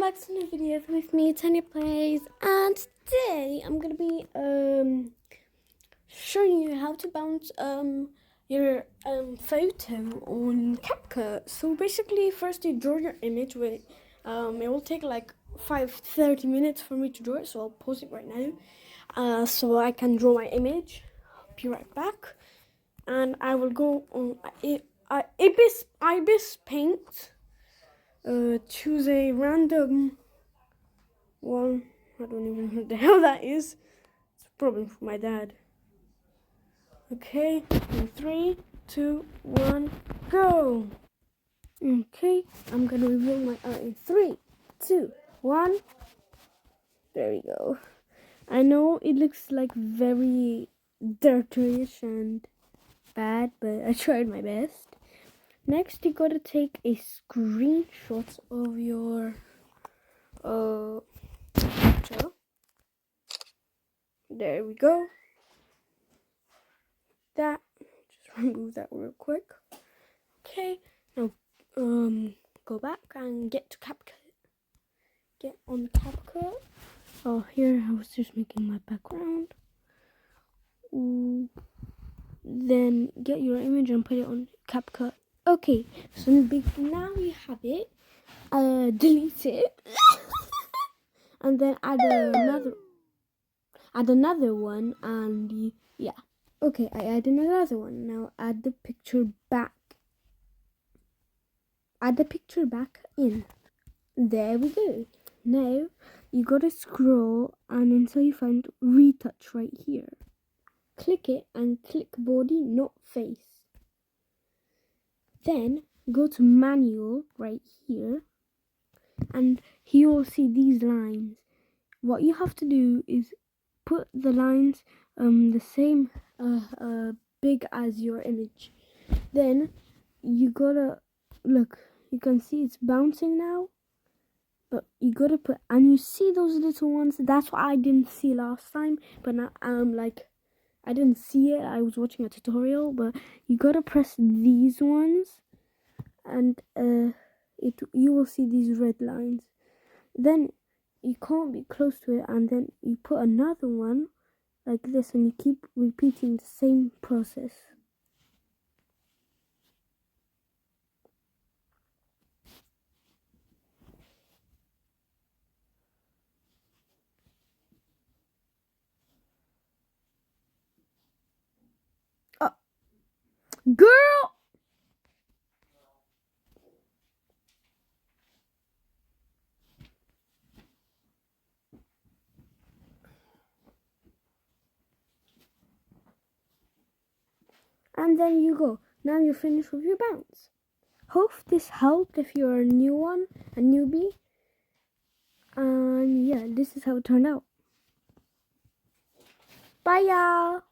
back to new videos with me, Tanya Plays, and today I'm gonna be showing you how to bounce your photo on CapCut. So basically, first you draw your image. With it will take like 30 minutes for me to draw it, so I'll pause it right now, so I can draw my image. I'll be right back, and I will go on Ibis Paint. Choose a random one. I don't even know what the hell that is. It's a problem for my dad. Okay, in 3, 2, 1, go. Okay, I'm gonna reveal my art in 3, 2, 1. There we go. I know it looks like very dirtyish and bad, but I tried my best. Next, you gotta take a screenshot of your picture. There we go. That, just remove that real quick. Okay, now go back and get to CapCut. Get on CapCut. Oh, here I was just making my background. Then get your image and put it on CapCut. Okay, so now you have it. Delete it, and then add another one, and yeah. Okay, I added another one. Now add the picture back. Add the picture back in. There we go. Now you gotta scroll and until you find retouch right here. Click it and click body, not face. Then go to manual right here, and here you will see these lines. What you have to do is put the lines the same big as your image. Then you gotta look, you can see it's bouncing now, but you gotta put, and you see those little ones. That's what I didn't see last time, but now I didn't see it. I was watching a tutorial, but you gotta press these ones, and you will see these red lines. Then you can't be close to it, and then you put another one like this, and you keep repeating the same process. Girl! And then you go. Now you're finished with your bounce. Hope this helped if you're a newbie. And yeah, this is how it turned out. Bye, y'all.